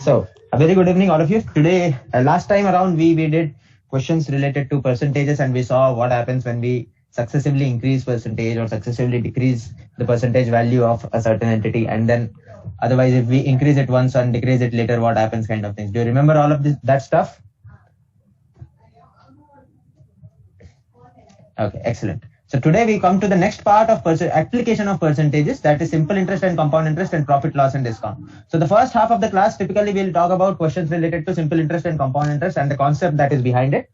So, a very good evening, all of you. Today, last time around, we did questions related to percentages, and we saw what happens when we successively increase percentage or successively decrease the percentage value of a certain entity, and then otherwise, if we increase it once and decrease it later, what happens, kind of things. Do you remember all of that stuff? Okay, excellent. So today we come to the next part of application of percentages, that is simple interest and compound interest and profit, loss and discount. So the first half of the class, typically we'll talk about questions related to simple interest and compound interest and the concept that is behind it,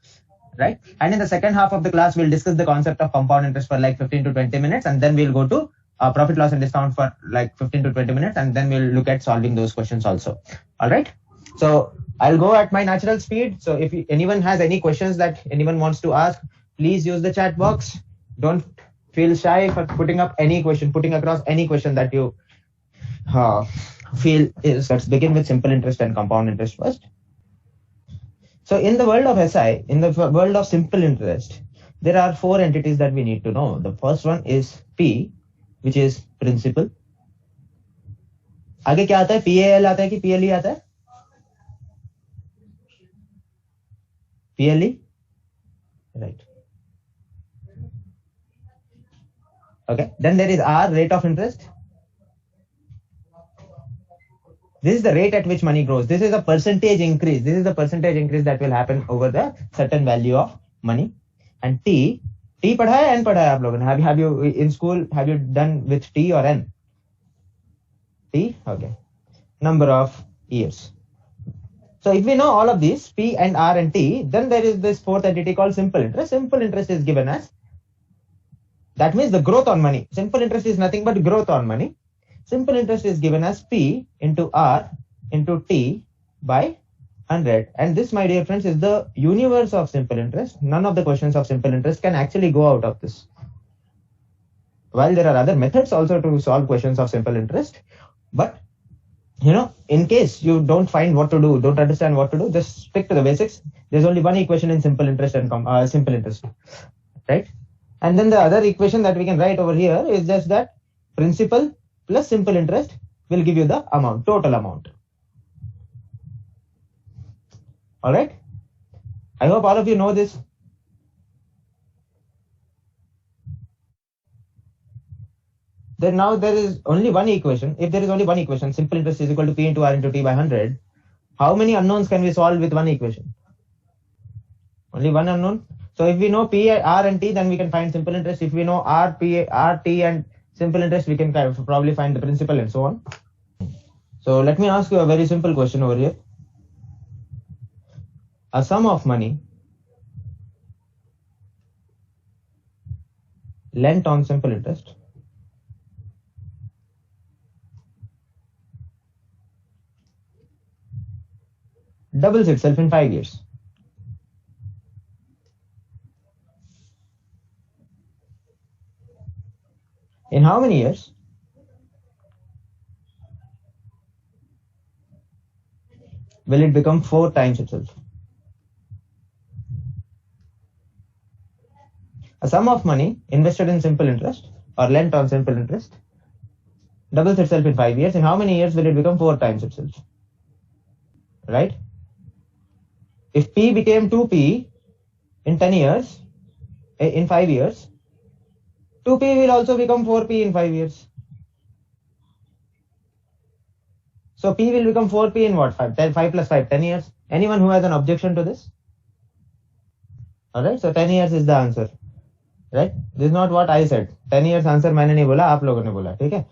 right? And in the second half of the class, we'll discuss the concept of compound interest for like 15 to 20 minutes, and then we'll go to profit, loss and discount for like 15 to 20 minutes, and then we'll look at solving those questions also. All right. So I'll go at my natural speed. So if anyone has any questions that anyone wants to ask, please use the chat box. Don't feel shy for putting across any question that you feel is. Let's begin with simple interest and compound interest first. So in the world of SI, in the world of simple interest, there are four entities that we need to know. The first one is P, which is principal. आगे क्या आता है? PAL आता है कि PLE आता है? PLE, right? Okay, then there is R, rate of interest. This is the rate at which money grows. This is a percentage increase. This is the percentage increase that will happen over the certain value of money. And T पढ़ा है, N पढ़ा है आप लोगों ने? Have you in school, have you done with T or N? T, okay. Number of years. So if we know all of these, P and R and T, then there is this fourth entity called simple interest. Simple interest is given as, that means the growth on money. Simple interest is nothing but growth on money. Simple interest is given as P into R into T by 100. And this, my dear friends, is the universe of simple interest. None of the questions of simple interest can actually go out of this. While there are other methods also to solve questions of simple interest, but in case you don't find what to do, don't understand what to do, just stick to the basics. There's only one equation in simple interest and simple interest, right? And then the other equation that we can write over here is just that principal plus simple interest will give you the amount, total amount. All right. I hope all of you know this. Then now there is only one equation. If there is only one equation, simple interest is equal to P into R into T by 100. How many unknowns can we solve with one equation? Only one unknown. So if we know P, R and T, then we can find simple interest. If we know R, P, R, T and simple interest, we can probably find the principal and so on. So let me ask you a very simple question over here. A sum of money lent on simple interest doubles itself in 5 years. In how many years? Will it become 4 times itself? A sum of money invested in simple interest or lent on simple interest doubles itself in 5 years. In how many years will it become 4 times itself? Right? If P became 2P in 10 years, in 5 years, 2P will also become 4P in 5 years. So P will become 4P in what? 5 plus 5, 10 years. Anyone who has an objection to this? Alright, so 10 years is the answer. Right? This is not what I said. 10 years answer मैंने नहीं बोला, आप लोगों ने बोला, ठीक है?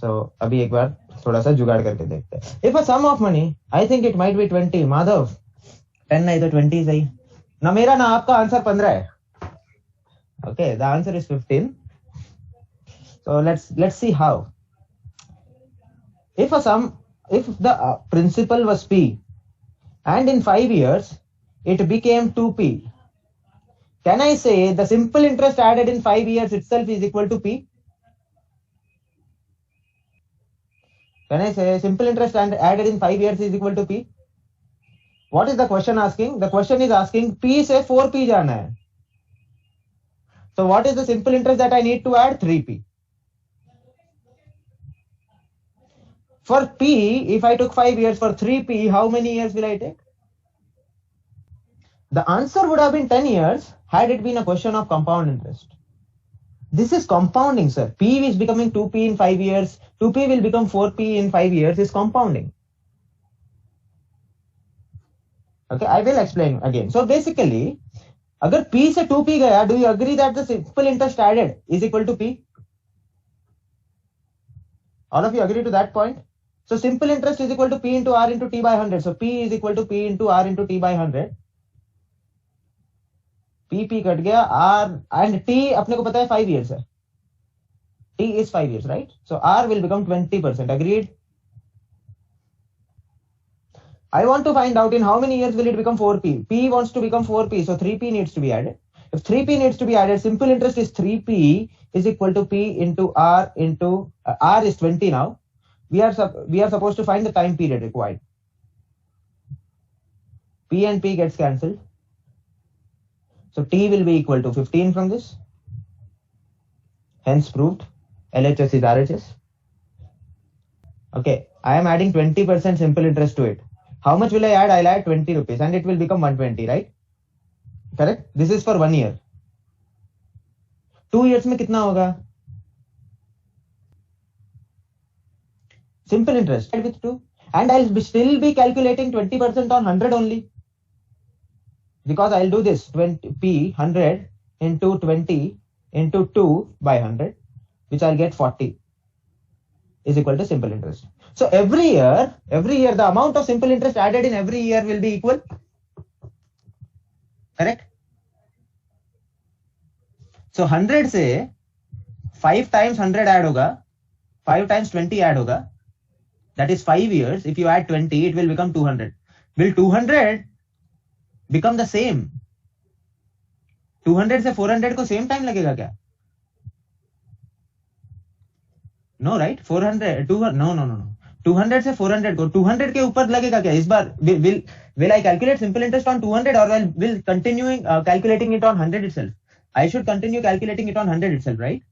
So अभी एक बार थोड़ा सा जुगाड़ करके देखते हैं. If a sum of money, I think it might be 20. Madhav, 10 नहीं तो 20 सही. ना मेरा ना आपका आंसर 15 है. Okay, the answer is 15. So let's see how. If the principal was P and in 5 years it became 2P, can I say the simple interest added in 5 years itself is equal to P? Can I say simple interest added in 5 years is equal to P? What is the question asking? The question is asking P से 4P जाना है. So what is the simple interest that I need to add? 3P. For P, if I took 5 years, for 3P, how many years will I take? The answer would have been 10 years had it been a question of compound interest. This is compounding, sir. P is becoming 2P in 5 years. 2P will become 4P in 5 years is compounding. Okay, I will explain again. So basically, अगर P से 2P गया, do you agree that the simple interest added is equal to P? All of you agree to that point? So simple interest is equal to P into R into T by 100. So P is equal to P into R into T by 100. P cut गया, R and T अपने को पता है 5 years है. T is 5 years, right? So R will become 20%. Agreed? I want to find out in how many years will it become 4P. P wants to become 4P, so 3P needs to be added. If 3P needs to be added, simple interest is 3P is equal to P into R into R is 20 now. We are supposed to find the time period required. P and P gets cancelled. So T will be equal to 15 from this. Hence proved. LHS is RHS. Okay, I am adding 20% simple interest to it. How much will I add? I'll add 20 rupees and it will become 120, right? Correct? This is for 1 year. 2 years में कितना होगा? Simple interest with 2. And I'll still be calculating 20% on 100 only. Because I'll do this 20p 100 into 20 into 2 by 100, which I'll get 40 is equal to simple interest. So every year the amount of simple interest added in every year will be equal. Correct? So 100 से 5 times 100 add होगा, 5 times 20 add होगा. That is 5 years. If you add 20, it will become 200. Will 200 become the same? 200 से 400 को same time लगेगा क्या? No, right? 400, 200, no. 200 से 400 को 200 के ऊपर लगेगा क्या? इस बार will I calculate simple interest on 200 or will continuing calculating it on 100 itself? I should continue calculating it on 100 itself, right?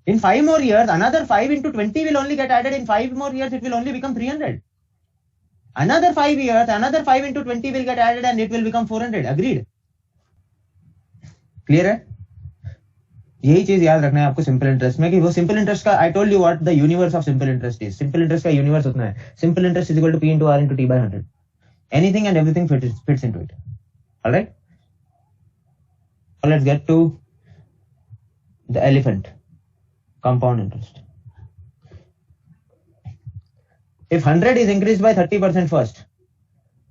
In 5 more years, another 5 into 20 will only get added. In 5 more years, it will only become 300. Another 5 years, another 5 into 20 will get added and it will become 400. Agreed? Clear है? यही चीज याद रखना है आपको simple interest में कि वो सिंपल इंटरेस्ट का I told you what the universe of simple interest is. Simple interest का यूनिवर्स उतना है. Simple interest is equal to P into R into T by 100. Anything and everything fits into it. All right? So let's get to the elephant. Compound interest. If 100 is increased by 30% first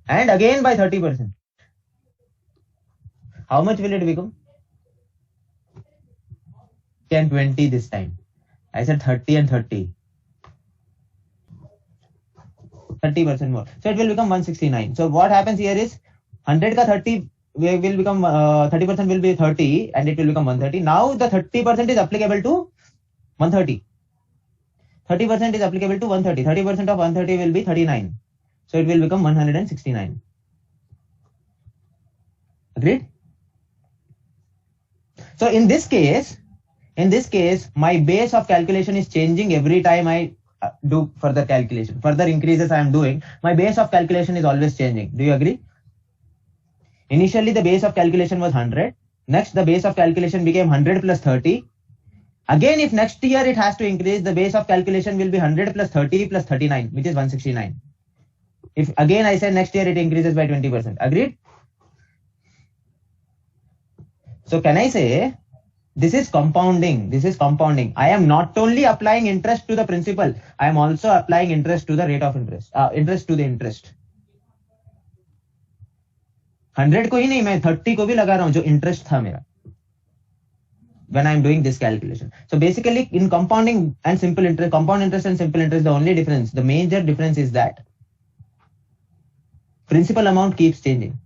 and again by 30%, how much will it become? 1020 this time. I said 30 and 30. 30% more. So it will become 169. So what happens here is 100 ka 30 will become 30% will be 30 and it will become 130. Now the 30% is applicable to 130. 30% is applicable to 130. 30% of 130 will be 39. So it will become 169. Agreed? So in this case, my base of calculation is changing every time I do further calculation. Further increases I am doing, my base of calculation is always changing. Do you agree? Initially, the base of calculation was 100. Next, the base of calculation became 100 plus 30. Again, if next year it has to increase, the base of calculation will be 100 plus 30 plus 39, which is 169. If again I say next year it increases by 20%. Agreed? So can I say this is compounding? This is compounding. I am not only applying interest to the principal, I am also applying interest to the rate of interest, interest to the interest. 100 को ही नहीं, मैं 30 को भी लगा रहा हूं जो interest था मेरा when I am doing this calculation. So basically in compounding and simple interest, compound interest and simple interest, the only difference, the major difference is that principal amount keeps changing.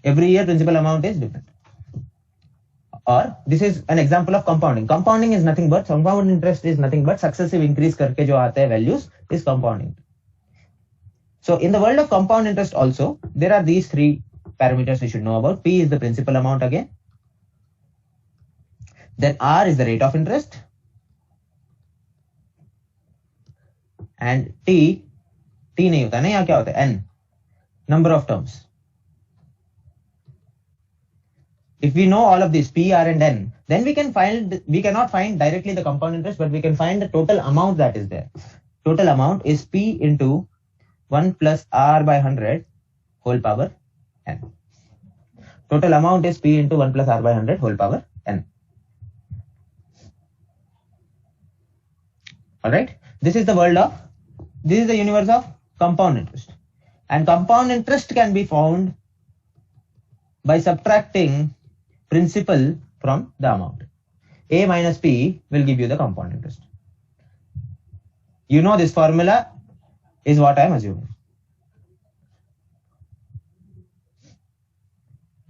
Every year principal amount is different. Or this is an example of compounding. Compounding is nothing but, compound interest is nothing but successive increase करके जो आता है values is compounding. So in the world of compound interest also, there are these three parameters we should know about. P is the principal amount again. Then R is the rate of interest. and t नहीं होता ना, यहाँ क्या होता है, n, number of terms. If we know all of this p, r and n, then we cannot find directly the compound interest, but we can find the total amount that is there. Total amount is p into 1 plus r by 100 whole power n. Total amount is p into 1 plus r by 100 whole power n. Alright, this is the universe of compound interest. And compound interest can be found by subtracting principal from the amount. A minus P will give you the compound interest. You know this formula is what I am assuming.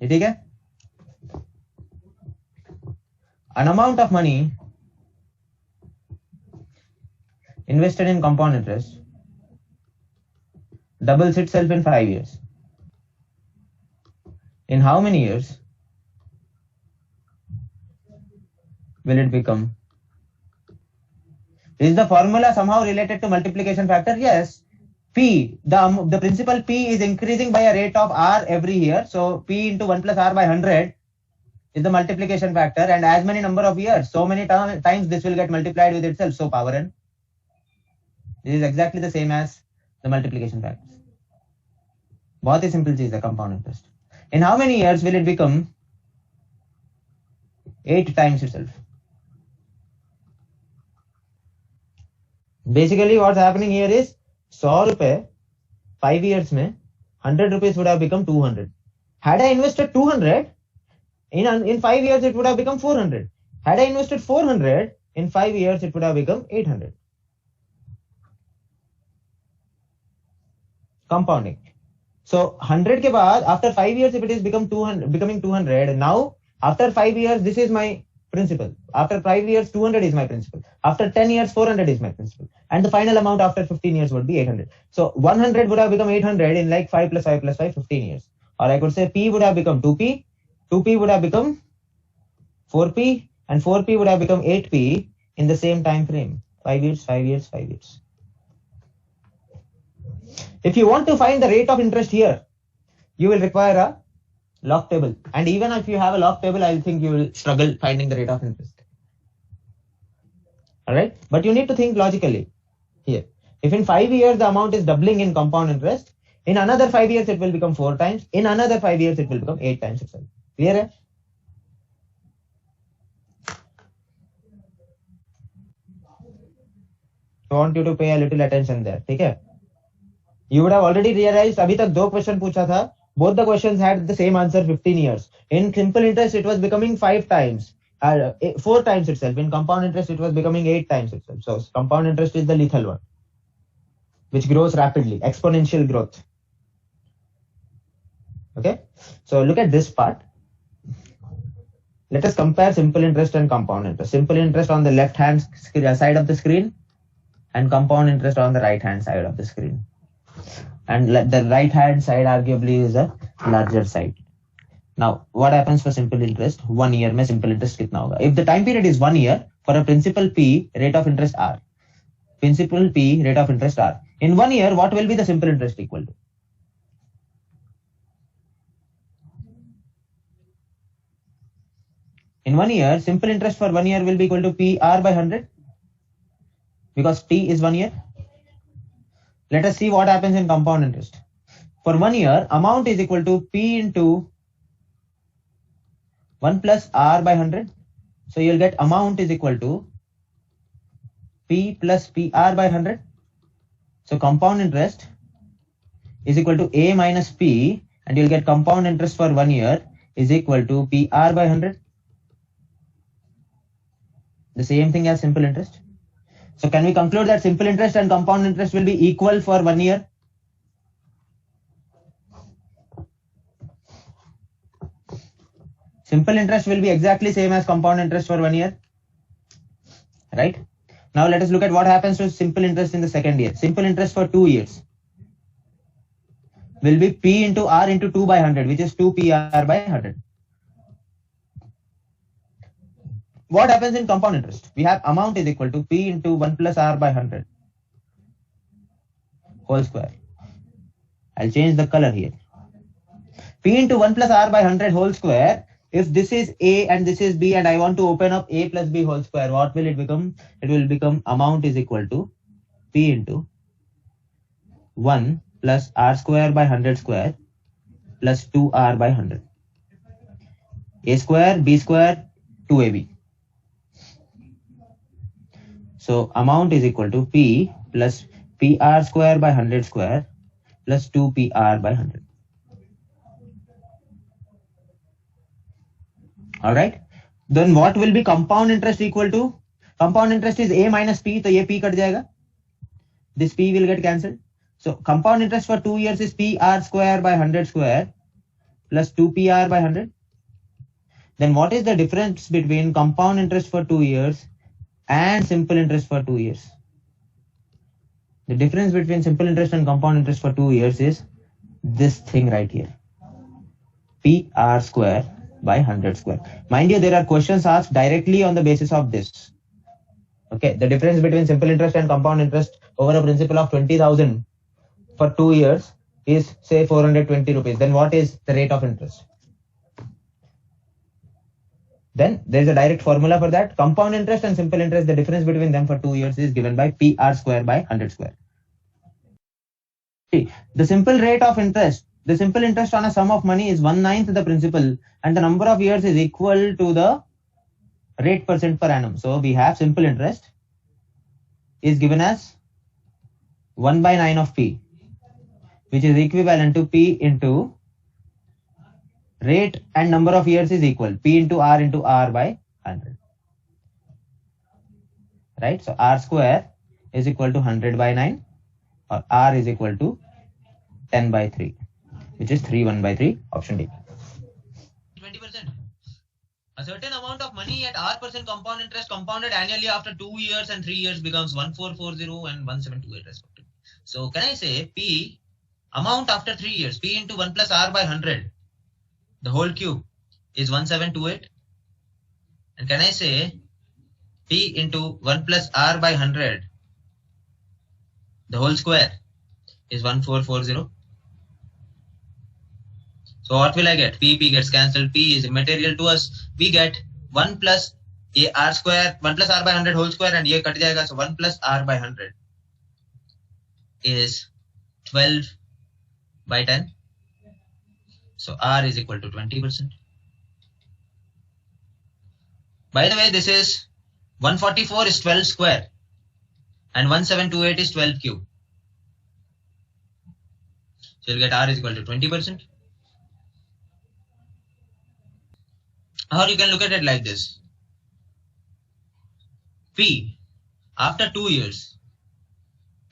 Okay? An amount of money invested in compound interest doubles itself in 5 years. In how many years will it become? Is the formula somehow related to multiplication factor? Yes. P, the principal P is increasing by a rate of R every year. So P into 1 plus R by 100 is the multiplication factor, and as many number of years, so many times this will get multiplied with itself. So power n. This is exactly the same as the multiplication factors. बहुत ही simple चीज है compound interest. In how many years will it become 8 times itself? Basically what's happening here is 100 रुपए 5 years में 100 rupees would have become 200. Had I invested 200 in 5 years it would have become 400. Had I invested 400 in 5 years it would have become 800. Compounding. So 100 के बाद after 5 years if it is becoming 200, now after 5 years this is my principal. After 5 years 200 is my principal. After 10 years 400 is my principal. And the final amount after 15 years would be 800. So 100 would have become 800 in like 5 plus 5 plus 5, 15 years. Or I could say P would have become 2P, 2P would have become 4P, and 4P would have become 8P in the same time frame. 5 years, 5 years, 5 years. If you want to find the rate of interest here, you will require a log table. And even if you have a log table, I think you will struggle finding the rate of interest. Alright? But you need to think logically here. If in 5 years the amount is doubling in compound interest, in another 5 years it will become 4 times. In another 5 years it will become 8 times itself. Clear hai? I want you to pay a little attention there. Okay? You would have already realized अभी तक 2 question पूछा था. Both the questions had the same answer 15 years. In simple interest it was becoming 5 times. 4 times itself. In compound interest it was becoming 8 times itself. So compound interest is the lethal one, which grows rapidly, exponential growth. Okay, so look at this part. Let us compare simple interest and compound interest. Simple interest on the left hand side of the screen and compound interest on the right hand side of the screen. And the right hand side arguably is a larger side. Now what happens for simple interest? 1 year में simple interest कितना होगा? If the time period is 1 year, for a principal P, rate of interest R. Principal P, rate of interest R. In 1 year, what will be the simple interest equal to? In 1 year, simple interest for 1 year will be equal to PR by 100 because T is 1 year. Let us see what happens in compound interest. For 1 year, amount is equal to P into 1 plus R by 100. So you'll get amount is equal to P plus PR by 100. So compound interest is equal to A minus P, and you'll get compound interest for 1 year is equal to PR by 100. The same thing as simple interest. So can we conclude that simple interest and compound interest will be equal for 1 year? Simple interest will be exactly same as compound interest for 1 year. Right? Now let us look at what happens to simple interest in the second year. Simple interest for 2 years will be P into R into 2 by 100, which is 2 PR by 100. What happens in compound interest? We have amount is equal to P into 1 plus R by 100. whole square. I'll change the color here. P into 1 plus R by 100 whole square. If this is A and this is B and I want to open up A plus B whole square, what will it become? It will become amount is equal to P into 1 plus R square by 100 square plus 2R by 100. A square, B square, 2AB. So amount is equal to P plus PR square by 100 square plus 2PR by 100. Alright. Then what will be compound interest equal to? Compound interest is A minus P. So ये P cut जाएगा. This P will get cancelled. So compound interest for 2 years is PR square by 100 square plus 2PR by 100. Then what is the difference between compound interest for 2 years and simple interest for 2 years? The difference between simple interest and compound interest for 2 years is this thing right here. PR square by 100 square. Mind you, there are questions asked directly on the basis of this. Okay, the difference between simple interest and compound interest over a principal of 20,000 for 2 years is say 420 rupees. Then what is the rate of interest? Then there is a direct formula for that. Compound interest and simple interest, the difference between them for 2 years is given by PR square by 100 square. See, the simple rate of interest, the simple interest on a sum of money is 1/9 the principal and the number of years is equal to the rate percent per annum. So we have simple interest is given as 1/9 of P, which is equivalent to P into rate and number of years is equal. P into R by 100. Right? So R square is equal to 100 by 9 or R is equal to 10 by 3, which is 3/1/3, option D. 20%. A certain amount of money at R% compound interest compounded annually after 2 years and 3 years becomes 1440 and 1728 respectively. So can I say P amount after 3 years, P into 1 plus R by 100, the whole cube is 1728. And can I say P into 1 plus R by 100, the whole square is 1440. So what will I get? P gets cancelled. P is immaterial to us. We get 1 plus R square, 1 plus R by 100 whole square and ye cut jayega. So 1 plus R by 100 is 12 by 10. So R is equal to 20%. By the way, this is 144 is 12 square and 1728 is 12 cube. So you'll get R is equal to 20%. Or you can look at it like this. P, after 2 years,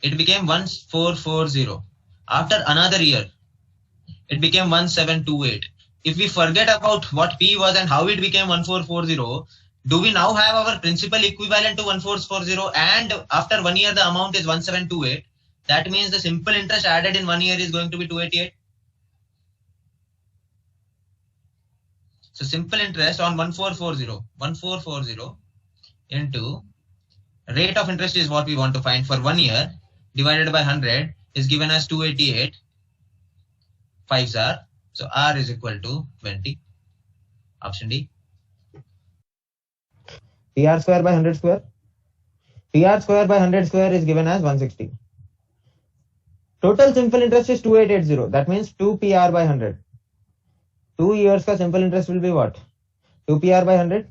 it became 1440. After another year, it became 1728. If we forget about what P was and how it became 1440, do we now have our principal equivalent to 1440 and after 1 year the amount is 1728? That means the simple interest added in 1 year is going to be 288. So simple interest on 1440 into rate of interest is what we want to find for 1 year divided by 100 is given as 288. 5s are. So R is equal to 20. Option D. PR square by 100 square. PR square by 100 square is given as 160. Total simple interest is 2880. That means 2 PR by 100. 2 years ka simple interest will be what? 2 PR by 100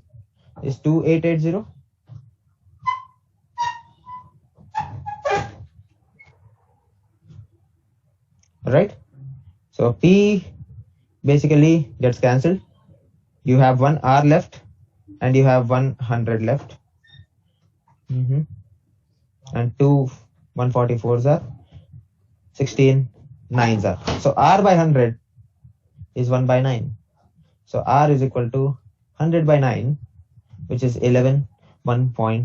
is 2880. Right? So P basically gets cancelled. You have 1 R left and you have 100 left. And 2 144s are 16 9s are. So R by 100 is 1 by 9. So R is equal to 100 by 9, which is 11 1 by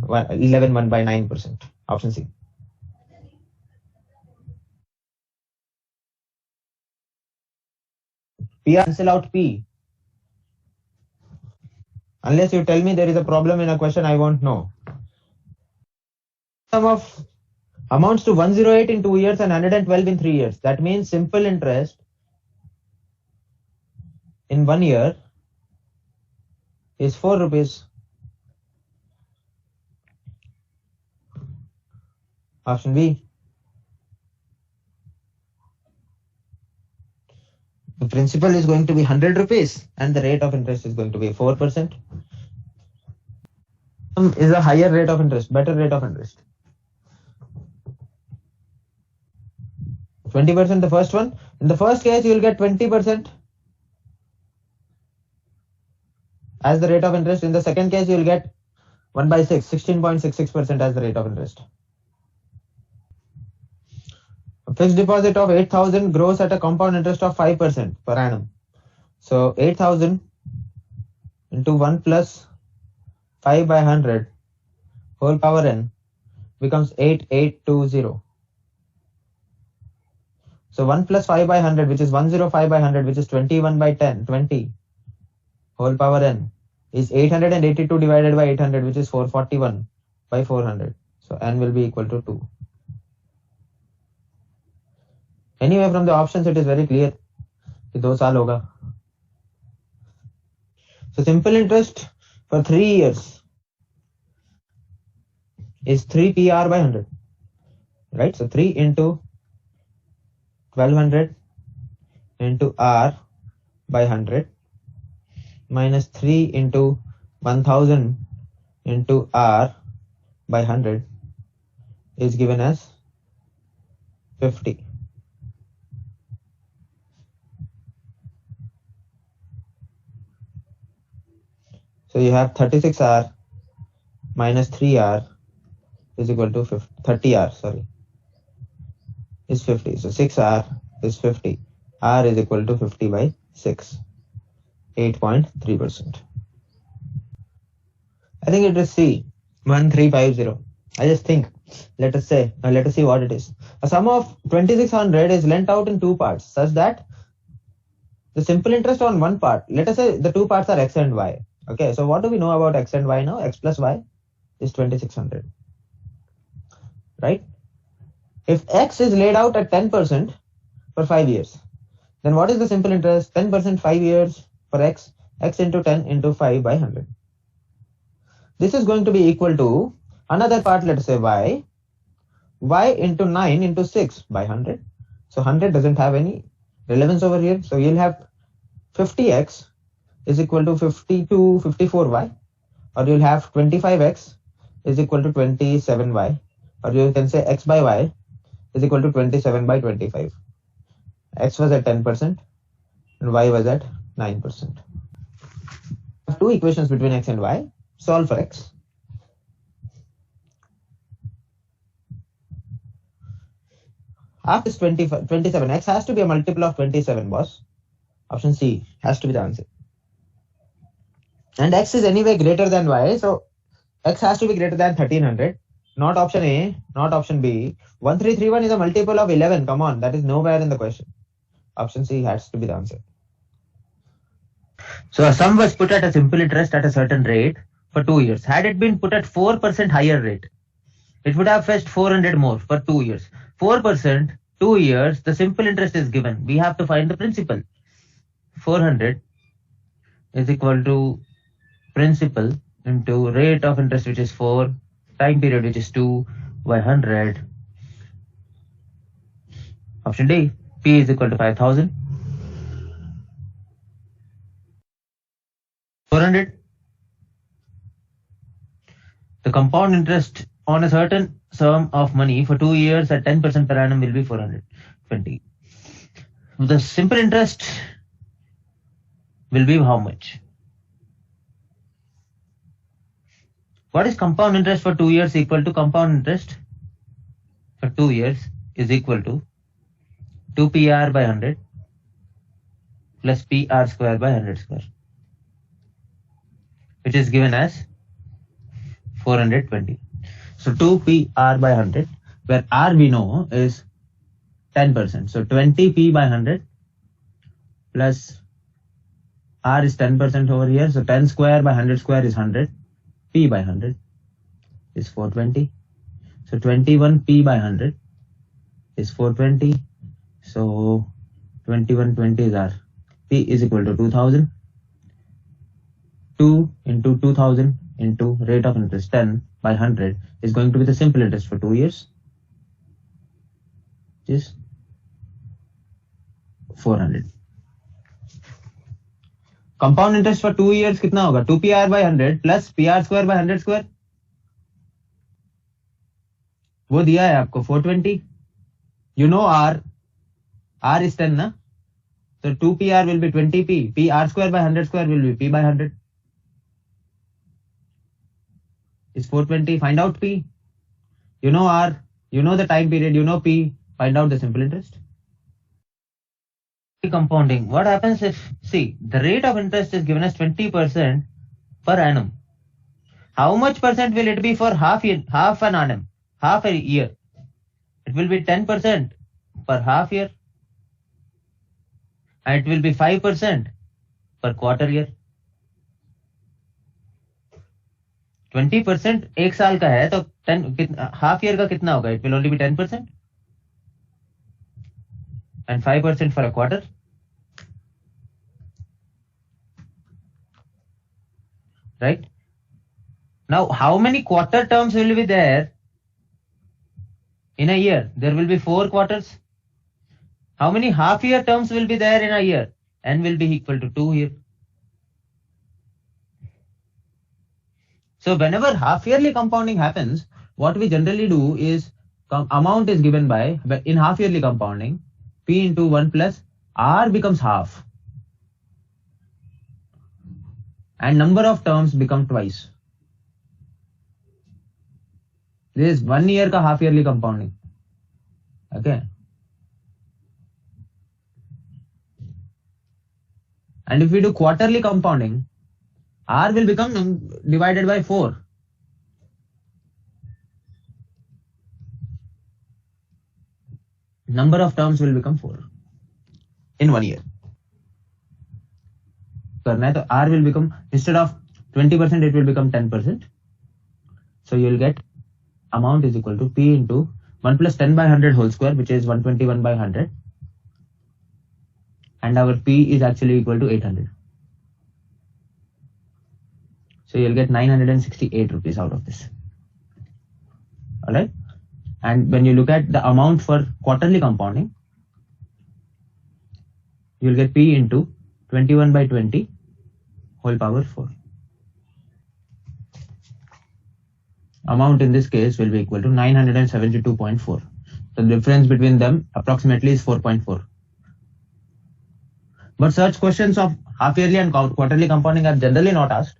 9%. Option C. P cancel out P. Unless you tell me there is a problem in a question, I won't know. Sum of amounts to 108 in 2 years and 112 in 3 years. That means simple interest in 1 year is 4 rupees. Option B. The principal is going to be 100 rupees and the rate of interest is going to be 4%. Is a higher rate of interest, better rate of interest. 20% the first one. In the first case, you will get 20% as the rate of interest. In the second case, you will get 1 by 6, 16.66% as the rate of interest. A fixed deposit of 8,000 grows at a compound interest of 5% per annum. So 8,000 into 1 plus 5 by 100 whole power n becomes 8820. So 1 plus 5 by 100, which is 105 by 100, which is 21 by 10, 20 whole power n is 882 divided by 800, which is 441 by 400. So n will be equal to 2. Anyway, from the options, it is very clear. 2 साल होगा. So simple interest for 3 years is 3 PR by 100. Right? So 3 into 1200 into R by 100 minus 3 into 1000 into R by 100 is given as 50. So you have 36R minus 3R is equal to 50, 30R, sorry, is 50. So 6R is 50. R is equal to 50 by 6, 8.3%. I think it is C, 1350. I just think, let us see what it is. A sum of 2600 is lent out in 2 parts such that the simple interest on one part, let us say the 2 parts are X and Y. Okay, so what do we know about X and Y now? X plus Y is 2600, right? If X is laid out at 10% for 5 years, then what is the simple interest? 10% 5 years for X, X into 10 into 5 by 100. This is going to be equal to another part, let us say Y, Y into 9 into 6 by 100. So 100 doesn't have any relevance over here. So you'll have 50X is equal to 52, 54Y, or you'll have 25X is equal to 27Y, or you can say X by Y is equal to 27 by 25. X was at 10% and Y was at 9%. I have 2 equations between X and Y. Solve for X. After 27, X has to be a multiple of 27, boss. Option C has to be the answer. And X is anyway greater than Y, so X has to be greater than 1300. Not option A, not option B. 1331 is a multiple of 11. Come on, that is nowhere in the question. Option C has to be the answer. So a sum was put at a simple interest at a certain rate for 2 years. Had it been put at 4% higher rate, it would have fetched 400 more for 2 years. 4%, 2 years, the simple interest is given. We have to find the principal. 400 is equal to principal into rate of interest, which is 4, time period, which is 2 by 100. Option D, P is equal to 5000. 400. The compound interest on a certain sum of money for 2 years at 10% per annum will be 420. The simple interest will be how much? What is compound interest for 2 years equal to? Compound interest for 2 years is equal to 2 PR by 100 plus PR square by 100 square, which is given as 420. So 2 PR by 100, where R we know is 10%. So 20 P by 100 plus R is 10% over here. So 10 square by 100 square is 100. P by 100 is 420. So 21p by 100 is 420. So 2120s are p is equal to 2000. 2 into 2000 into rate of interest 10 by 100 is going to be the simple interest for 2 years, which is 400. Compound interest for 2 years कितना होगा? 2pr by 100 plus pr square by 100 square. वो दिया है आपको 420. You know r is 10 ना? So 2pr will be 20p. pr square by 100 square will be p by 100. Is 420. Find out p. You know r. You know the time period. You know p. Find out the simple interest. Compounding. What happens if, see, the rate of interest is given as 20% per annum. How much percent will it be for half an annum, half a year? It will be 10% per half year. And it will be 5% per quarter year. 20% एक साल का है तो 10 half year का कितना होगा? It will only be 10%. And 5% for a quarter. Right? Now, how many quarter terms will be there in a year? There will be 4 quarters. How many half year terms will be there in a year? N will be equal to 2 here. So whenever half yearly compounding happens, what we generally do is amount is given by, in half yearly compounding, p into 1 plus r becomes half. And number of terms become twice. This is 1 year ka half yearly compounding. Okay. And if we do quarterly compounding, r will become divided by 4. Number of terms will become 4 in 1 year. करना है तो r will become, instead of 20% it will become 10%. So you will get amount is equal to p into 1 plus 10 by 100 whole square, which is 121 by 100. And our p is actually equal to 800. So you'll get 968 rupees out of this. Alright. And when you look at the amount for quarterly compounding, you'll get p into 21 by 20 whole power 4. Amount in this case will be equal to 972.4. The difference between them approximately is 4.4. But such questions of half yearly and quarterly compounding are generally not asked.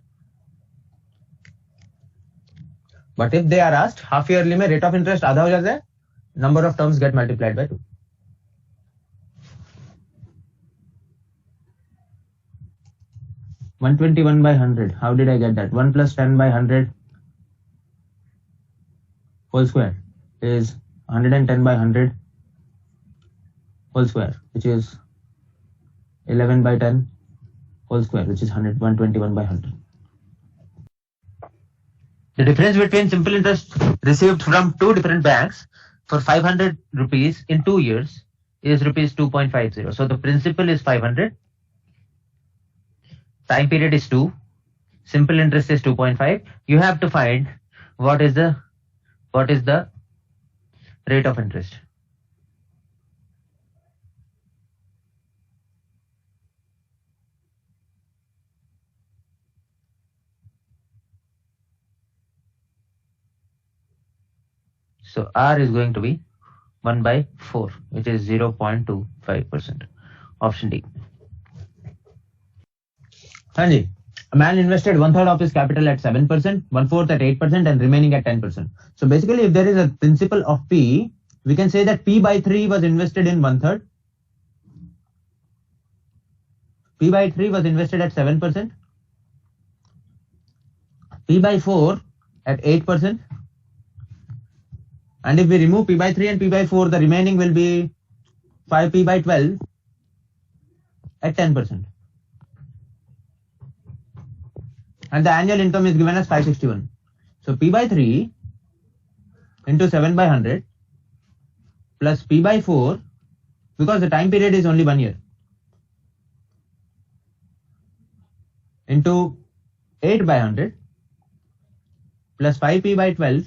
But if they are asked, half yearly में rate of interest आधा हो जाता है, number of terms get multiplied by 2. $121 by 100. How did I get that? 1 plus 10 by 100 whole square is 110 by 100 whole square, which is 11 by 10 whole square, which is 121 by 100. The difference between simple interest received from 2 different banks for 500 rupees in 2 years is rupees 2.50. So the principal is 500. Time period is 2. Simple interest is 2.5. You have to find what is the rate of interest. So R is going to be 1 by 4, which is 0.25%. Option D. Hanji, a man invested 1/3 of his capital at 7%, 1/4 at 8%, and remaining at 10%. So basically, if there is a principal of P, we can say that P by 3 was invested in 1/3. P by 3 was invested at 7%. P by 4 at 8%. And if we remove P by 3 and P by 4, the remaining will be 5P by 12 at 10%. And the annual income is given as 561. So P by 3 into 7 by 100 plus P by 4, because the time period is only 1 year, into 8 by 100 plus 5P by 12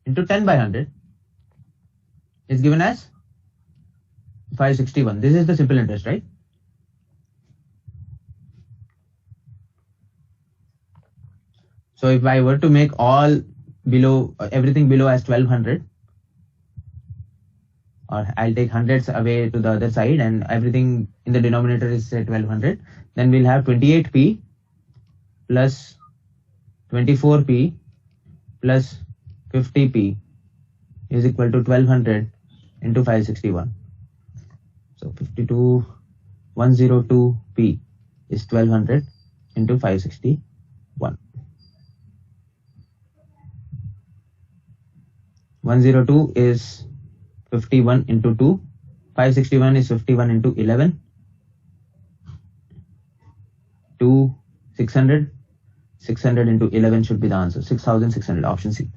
into 10 by 100 is given as 561. This is the simple interest, right? So if I were to make all below, everything below as 1200, or I'll take hundreds away to the other side and everything in the denominator is say 1200, then we'll have 28P plus 24P plus 50P is equal to 1200 into 561. So 102P is 1200 into 561. 102 is 51 into 2. 561 is 51 into 11. 600. 600 into 11 should be the answer. 6600, option C.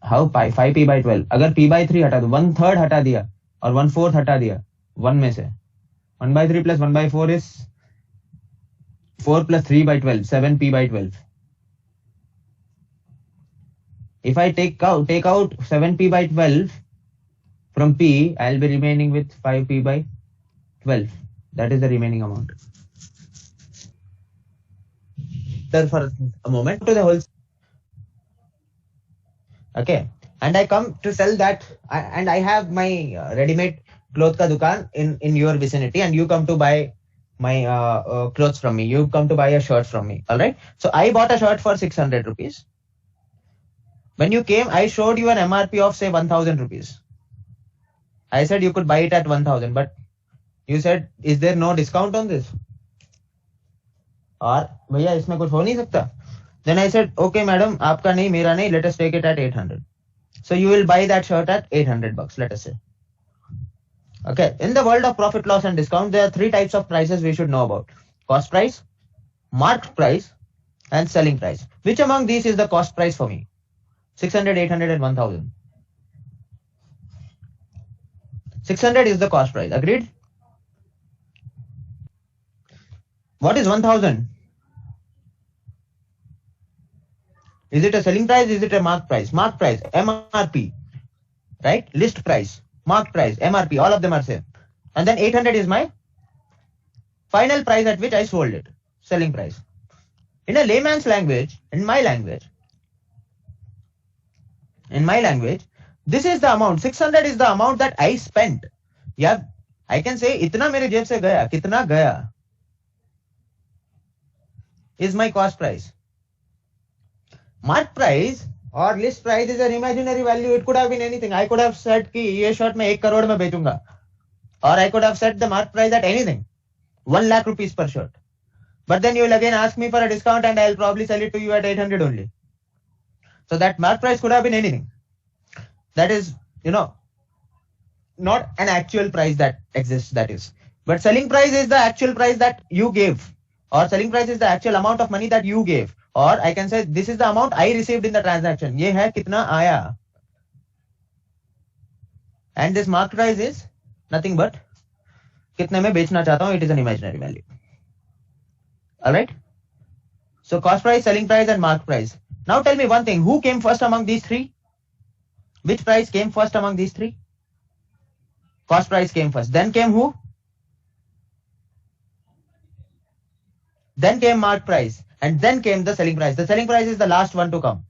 How 5P by 12? अगर P by 3 हटा दो, 1/3 हटा दिया और 1/4 हटा दिया 1 में से, 1/3 plus 1/4 is 4 plus 3 by 12, 7P by 12. If I take out 7P by 12 from P, I'll be remaining with 5P by 12. That is the remaining amount. For a moment to the whole. Okay, and I come to sell that, and I have my ready-made cloth ka dukan in your vicinity, and you come to buy my clothes from me. You come to buy a shirt from me. All right. So I bought a shirt for 600 rupees. When you came, I showed you an MRP of say 1000 rupees. I said you could buy it at 1000, but you said, is there no discount on this? और भैया इसमें कुछ हो नहीं सकता. Then I said, okay madam, आपका नहीं मेरा नहीं, let us take it at 800. So you will buy that shirt at 800 bucks, let us say. Okay, in the world of profit, loss and discount, there are 3 types of prices we should know about: cost price, marked price, and selling price. Which among these is the cost price for me? 600, 800 and 1000. 600 is the cost price. Agreed? What is 1000? Is it a selling price? Is it a marked price? Marked price, MRP, right? List price, marked price, MRP, all of them are same. And then 800 is my final price at which I sold it, selling price. In a layman's language, in my language, this is the amount. 600 is the amount that I spent. Yeah, I can say इतना मेरे जेब से गया, कितना गया is my cost price. Mark price or list price is an imaginary value. It could have been anything. I could have said कि ये shirt मैं 1 crore में बेचूंगा, or I could have set the mark price at anything, 1 lakh rupees per shirt. But then you will again ask me for a discount and I'll probably sell it to you at 800 only. So that mark price could have been anything. That is, not an actual price that exists, that is. But selling price is the actual price that you gave, or selling price is the actual amount of money that you gave. Or I can say this is the amount I received in the transaction. ये है कितना आया. And this mark price is nothing but कितने में बेचना चाहता हूँ. It is an imaginary value. Alright. So cost price, selling price and mark price. Now tell me one thing. Who came first among these 3? Which price came first among these 3? Cost price came first. Then came who? Then came mark price. And then came the selling price. The selling price is the last one to come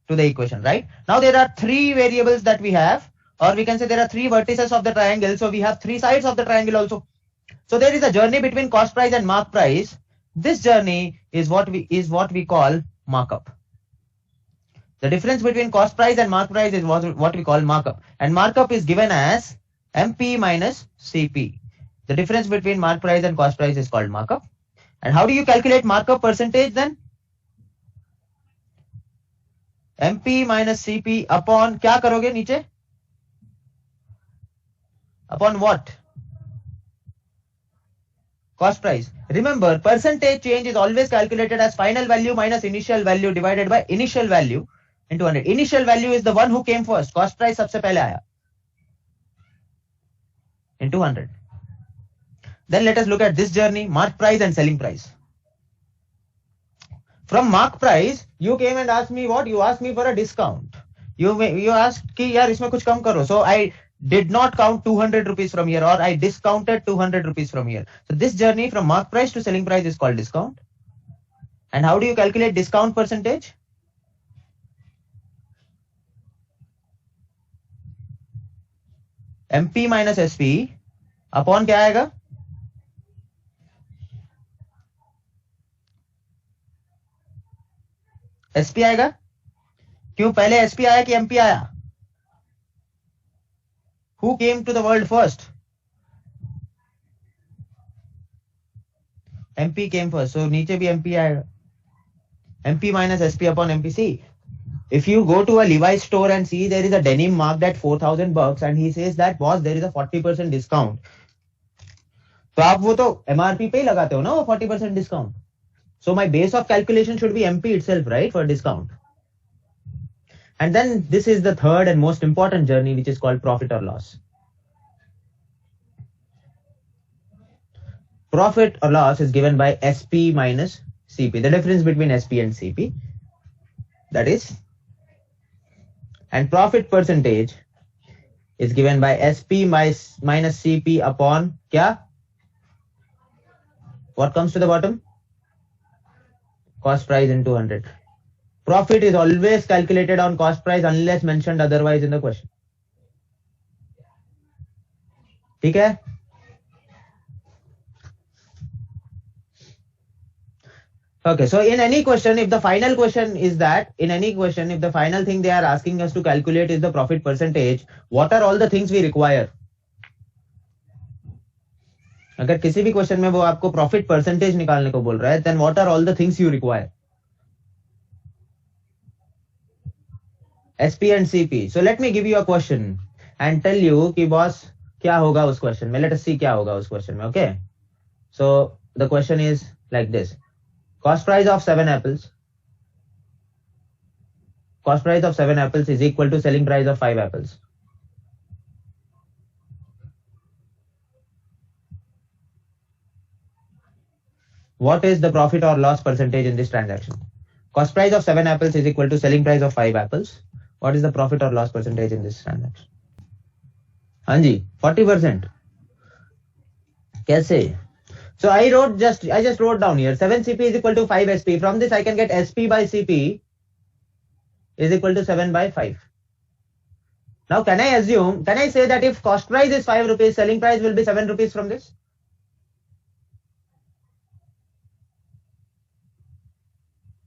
to the equation, right? Now there are 3 variables that we have, or we can say there are 3 vertices of the triangle. So we have 3 sides of the triangle also. So there is a journey between cost price and mark price. This journey is what we call markup. The difference between cost price and mark price is what we call markup. And markup is given as MP minus CP. The difference between mark price and cost price is called markup. And how do you calculate markup percentage then? MP minus CP upon क्या करोगे नीचे? Upon what? Cost price. Remember, percentage change is always calculated as final value minus initial value divided by initial value into 100. Initial value is the one who came first. Cost price सबसे पहले आया. Into 100. Then let us look at this journey, mark price and selling price. From mark price, you came and asked me what? You asked me for a discount. You asked कि यार इसमें कुछ कम करो. So I did not count 200 rupees from here, or I discounted 200 rupees from here. So this journey from mark price to selling price is called discount. And how do you calculate discount percentage? MP minus SP upon क्या आएगा? SP आएगा. क्यों पहले SP आया कि MP आया? Who came to the world first? MP came first. So नीचे भी MP आएगा. MP minus SP upon MPC. If you go to a Levi's store and see there is a denim marked at $4,000 and he says that boss there is a 40% discount, तो आप वो तो MRP पे ही लगाते हो ना वो 40% discount. So my base of calculation should be MP itself, right, for discount. And then this is the third and most important journey, which is called profit or loss. Profit or loss is given by SP minus CP, the difference between SP and CP, that is, and profit percentage is given by SP minus CP upon kya? What comes to the bottom? Cost price into 100. Profit is always calculated on cost price unless mentioned otherwise in the question. ठीक है? Okay, so in any question, if the final question is that, in any question, if the final thing they are asking us to calculate is the profit percentage, what are all the things we require? अगर किसी भी question में वो आपको profit percentage निकालने को बोल रहा है, then what are all the things you require? SP and CP. So let me give you a question and tell you कि boss क्या होगा उस क्वेश्चन में. Let us see क्या होगा उस क्वेश्चन में. Okay. So the question is like this. Cost price of 7 apples. Cost price of 7 apples is equal to selling price of 5 apples. What is the profit or loss percentage in this transaction? Cost price of 7 apples is equal to selling price of 5 apples. What is the profit or loss percentage in this transaction? हाँ जी, 40%. कैसे? So I just wrote down here 7 CP is equal to 5 SP. From this I can get SP by CP is equal to 7 by 5. Now can I say that if cost price is 5 rupees, selling price will be 7 rupees from this?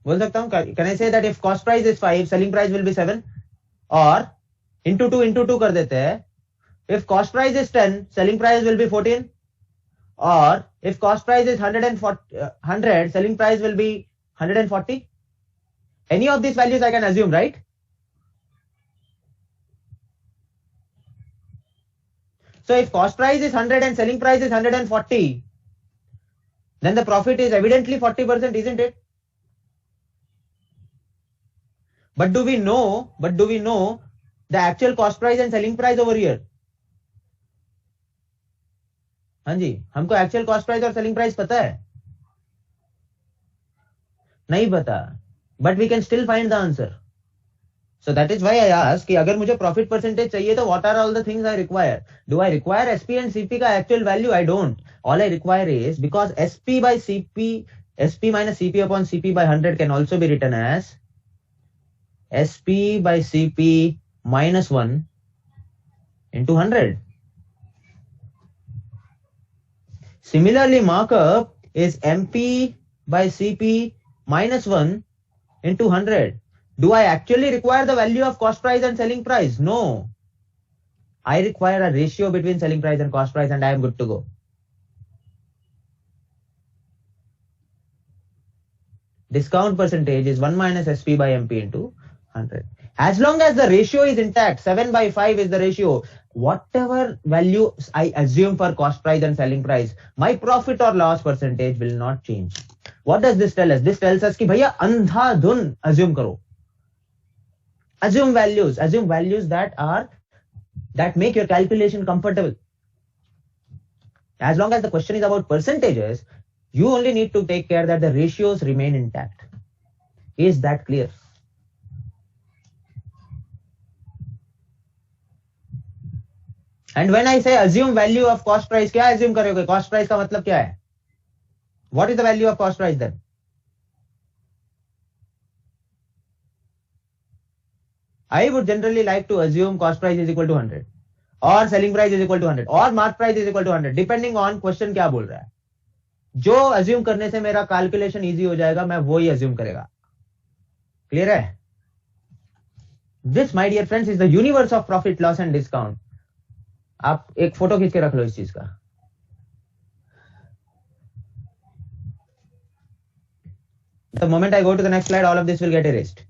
बोल सकता हूँ? Can I say that if cost price is 5, selling price will be 7? Or into 2 कर देते हैं. If cost price is 10, selling price will be 14. Or if cost price is 100, selling price will be 140. Any of these values I can assume, right? So if cost price is 100 and selling price is 140, then the profit is evidently 40%, isn't it? But do we know the actual cost price and selling price over here? हाँ जी, हमको actual cost price और selling price पता है? नहीं पता, but we can still find the answer. So that is why I ask कि अगर मुझे प्रॉफिट परसेंटेज चाहिए तो what are all the things I require? Do I require SP and CP का actual value? I don't. All I require is, because SP by CP, SP minus CP upon CP by 100 can also be written as SP by CP minus 1 into 100. Similarly, markup is MP by CP minus 1 into 100. Do I actually require the value of cost price and selling price? No. I require a ratio between selling price and cost price and I am good to go. Discount percentage is 1 minus SP by MP into 100. As long as the ratio is intact, 7/5 is the ratio. Whatever value I assume for cost price and selling price, my profit or loss percentage will not change. What does this tell us? This tells us कि भैया अंधाधुन assume करो. Assume values that make your calculation comfortable. As long as the question is about percentages, you only need to take care that the ratios remain intact. Is that clear? And when I say assume value of cost price, क्या assume करोगे? Cost price का मतलब क्या है? What is the value of cost price then? I would generally like to assume cost price is equal to 100 or selling price is equal to 100 or mark price is equal to 100 depending on question क्या बोल रहा है. जो assume करने से मेरा calculation easy हो जाएगा, मैं वो ही assume करेगा. Clear है? This, my dear friends, is the universe of profit, loss and discount. आप एक फोटो खींच के रख लो इस चीज का. The moment I go to the next slide, all of this will get erased.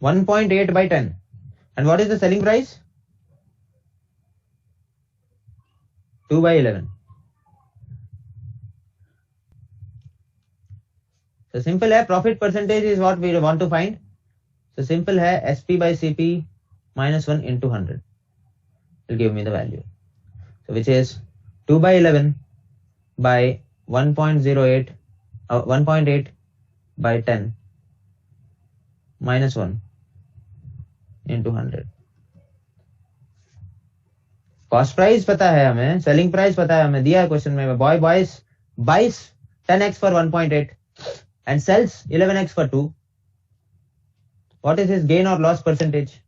1.8 by 10. And what is the selling price? 2 by 11. So simple है, profit percentage is what we want to find. So simple है, SP by CP minus 1 into 100 will give me the value. So which is 2 by 11 by 1.08 1.8 by 10 minus 1 into 100. Cost price पता है हमें, selling price पता है हमें, दिया है question में. Boy buys 10x for 1.8 and sells 11x for 2. What is his gain or loss percentage?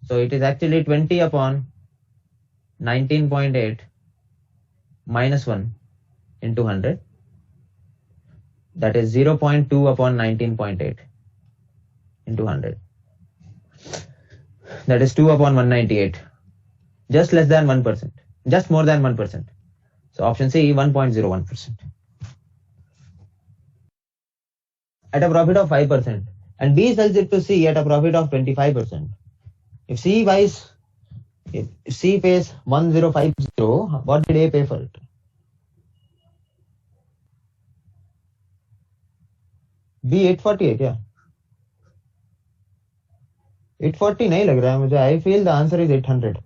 So it is actually 20 upon 19.8 minus 1 into 100. That is 0.2 upon 19.8 into 100. That is 2 upon 198. Just less than 1%. Just more than 1%. So option C, 1.01%. At a profit of 5%. And B sells it to C at a profit of 25%. If C pays 1050, what did A pay for it? B 840 है क्या? 840 नहीं लग रहा है मुझे. I feel the answer is 800.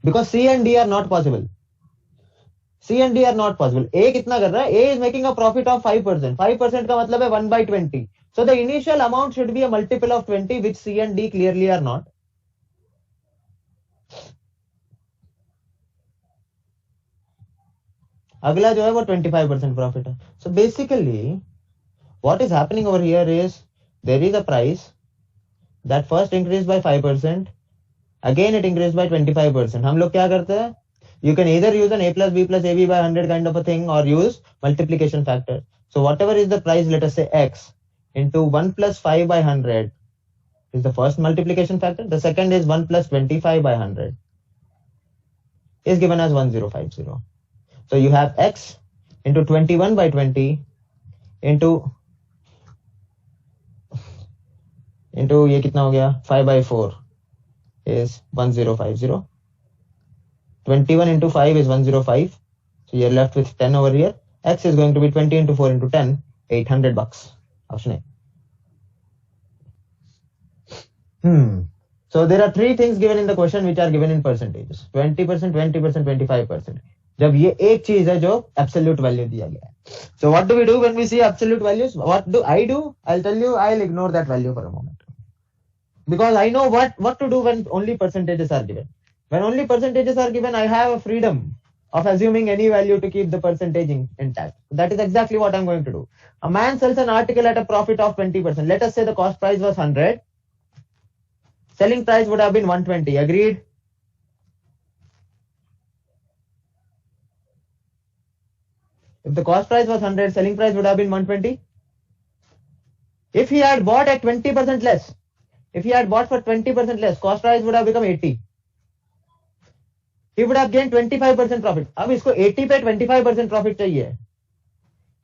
Because C and D are not possible. C and D are not possible. A कितना कर रहा है? A is making a profit of 5%. 5% का मतलब है 1 by 20. So the initial amount should be a multiple of 20, which C and D clearly are not. अगला जो है वो 25% profit है. So basically, what is happening over here is there is a price that first increased by 5%. Again it increased by 25%. हम लोग क्या करते हैं? You can either use an A plus B plus AB by 100 kind of a thing or use multiplication factor. So whatever is the price, let us say X into 1 plus 5 by 100 is the first multiplication factor. The second is 1 plus 25 by 100 is given as 1050. So you have X into 21 by 20 into ये कितना हो गया? 5 by 4 is 1050. 21 into 5 is 105. So you're left with 10 over here. X is going to be 20 into 4 into 10, $800. Option A. So there are three things given in the question which are given in percentages. 20%, 20%, 25%. जब ये एक चीज है जो absolute value दिया गया है. So what do we do when we see absolute values? What do? I'll tell you, I'll ignore that value for a moment. Because I know what to do when only percentages are given. When only percentages are given, I have a freedom of assuming any value to keep the percentage intact. That is exactly what I'm going to do. A man sells an article at a profit of 20%. Let us say the cost price was 100. Selling price would have been 120. Agreed? If the cost price was 100, selling price would have been 120. If he had bought at 20% less, If he had bought for 20% less, cost price would have become 80. He would have gained 25% profit. अब इसको 80 पे 25% profit चाहिए.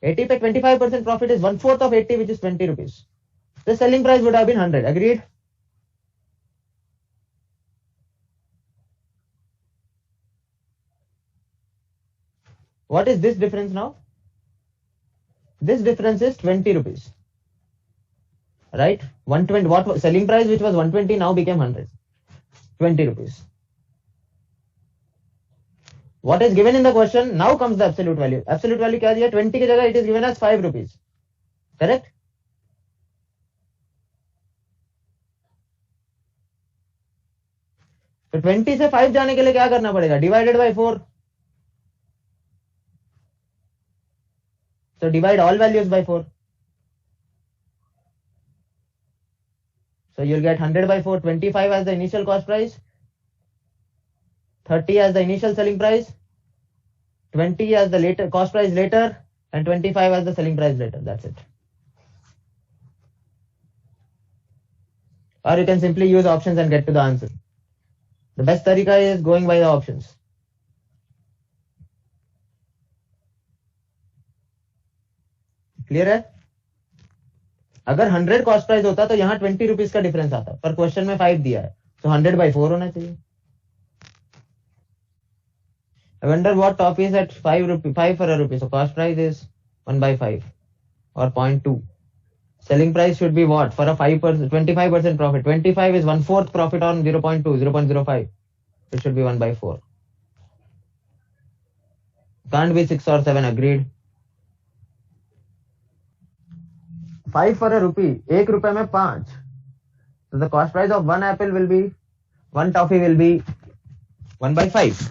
80 पे 25% profit is 1/4 of 80, which is 20 rupees. The selling price would have been 100. Agreed? What is this difference now? This difference is 20 rupees. Right? 120. What was selling price, which was 120, now became 100. 20 rupees. What is given in the question? Now comes the absolute value. Absolute value क्या दिया? 20 की जगह it is given as 5 rupees. Correct? तो 20 से 5 जाने के लिए क्या करना पड़ेगा? Divided by 4. So divide all values by 4. So you'll get 100 by 4, 25 as the initial cost price, 30 as the initial selling price, 20 as the later cost price later, and 25 as the selling price later. That's it. Or you can simply use options and get to the answer. The best tarika is going by the options. Clear है? अगर 100 cost price होता तो यहाँ 20 rupees का difference आता, पर question में 5 दिया है, तो 100 by 4 होना चाहिए. I wonder what top is at 5 for a rupee. So cost price is 1 by 5 or 0.2. Selling price should be what? For a 5%, 25% profit. 25 is 1/4 profit on 0.2, 0.05. It should be 1 by 4. Can't be 6 or 7. Agreed. 5 for a rupee. 1 रुपए में 5. So the cost price of one apple will be, one toffee will be 1 by 5,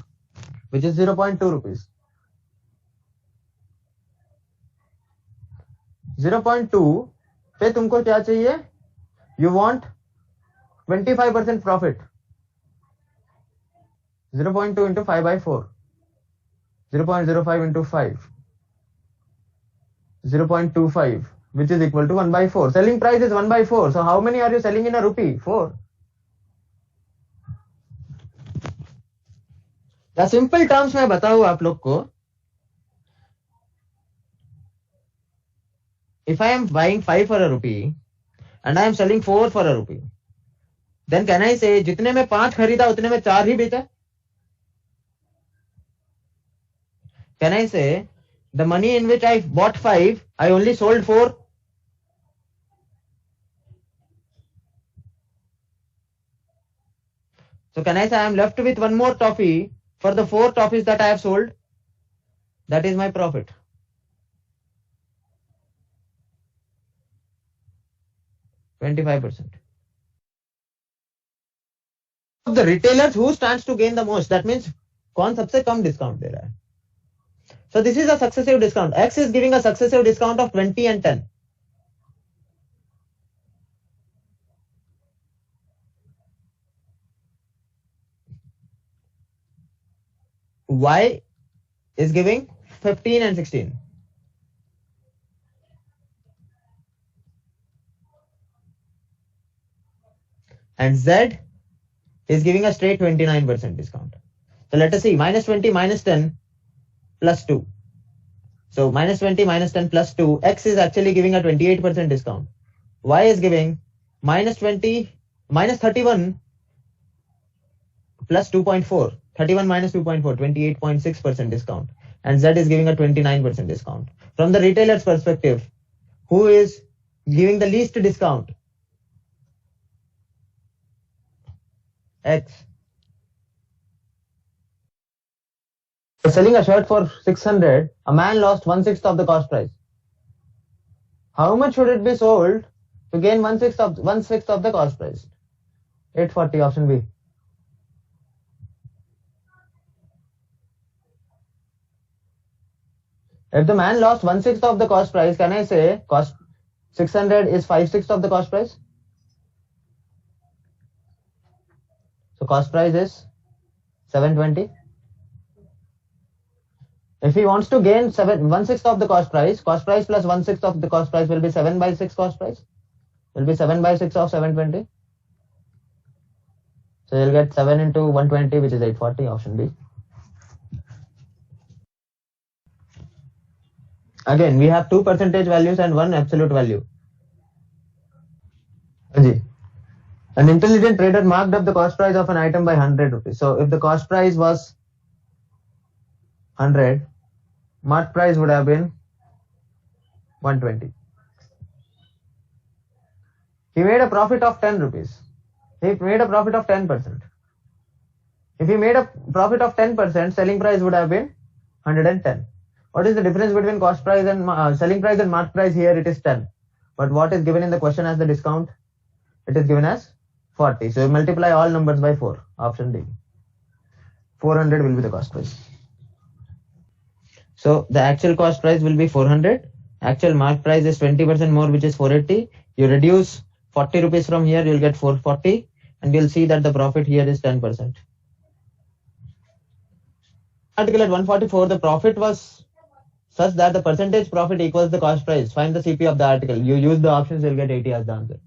which is 0.2 rupees. 0.2 पे तुमको क्या चाहिए? You want 25% profit. 0.2 into 5 by 4. 0.05 into 5. 0.25, which is equal to 1 by 4. Selling price is 1 by 4. So how many are you selling in a rupee? 4. The simple terms मैं बताऊँ आप लोग को. If I am buying 5 for a rupee and I am selling 4 for a rupee, then can I say जितने में 5 खरीदा उतने में 4 ही बेचा? Can I say the money in which I bought 5, I only sold 4? So can I say I am left with one more toffee for the 4 toffees that I have sold? That is my profit. %25. Of the retailers, who stands to gain the most? That means कौन सबसे कम discount दे रहा है? So this is a successive discount. X is giving a successive discount of 20 and 10. Y is giving 15 and 16. And Z is giving a straight 29% discount. So let us see, minus 20 minus 10 plus 2. So minus 20 minus 10 plus 2. X is actually giving a 28% discount. Y is giving minus 20 minus 31 plus 2.4. 31 minus 2.4, 28.6% discount. And Z is giving a 29% discount. From the retailer's perspective, who is giving the least discount? X. For selling a shirt for 600, a man lost 1/6 of the cost price. How much should it be sold to gain 1/6 of the cost price? 840, option B. If the man lost 1/6 of the cost price, can I say cost 600 is 5/6 of the cost price? So cost price is 720. If he wants to gain 1/6 of the cost price plus 1/6 of the cost price will be 7 by 6 cost price. Will be 7 by 6 of 720. So you'll get 7 into 120, which is 840, option B. Again, we have two percentage values and one absolute value. An intelligent trader marked up the cost price of an item by 100 rupees. So if the cost price was 100, mark price would have been 120. He made a profit of 10 rupees. He made a profit of 10%. If he made a profit of 10%, selling price would have been 110. What is the difference between cost price and selling price and mark price? Here it is 10. But what is given in the question as the discount? It is given as 40. So you multiply all numbers by 4. Option D. 400 will be the cost price. So the actual cost price will be 400. Actual mark price is 20% more, which is 480. You reduce 40 rupees from here, you'll get 440. And you'll see that the profit here is 10%. Article at 144, the profit was such that the percentage profit equals the cost price. Find the CP of the article. You use the options, you'll get 80 as the answer.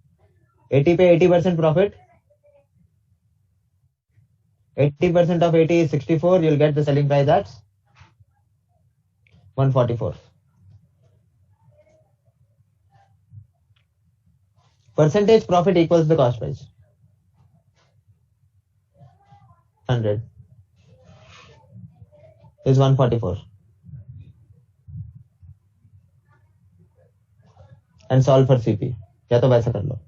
80 pay 80% profit. 80% of 80 is 64. You'll get the selling price at 144. Percentage profit equals the cost price. 100 is 144. And solve for CP. या तो वैसा कर लो.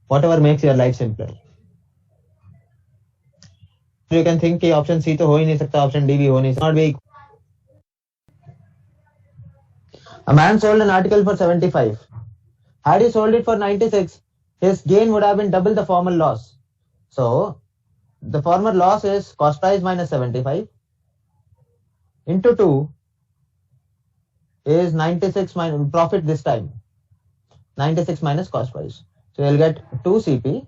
Whatever makes your life simpler. So you can think कि option C तो हो ही नहीं सकता, option D भी हो नहीं सकता. Not be. A man sold an article for 75. Had he sold it for 96, his gain would have been double the former loss. So the former loss is cost price minus 75 into 2 is 96 minus profit this time. 96 minus cost price. So you'll get 2 CP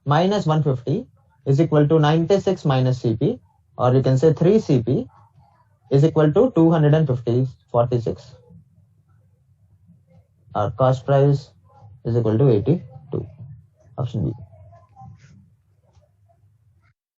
minus 150 is equal to 96 minus CP, or you can say 3 CP is equal to 246. Our cost price is equal to 82. Option B.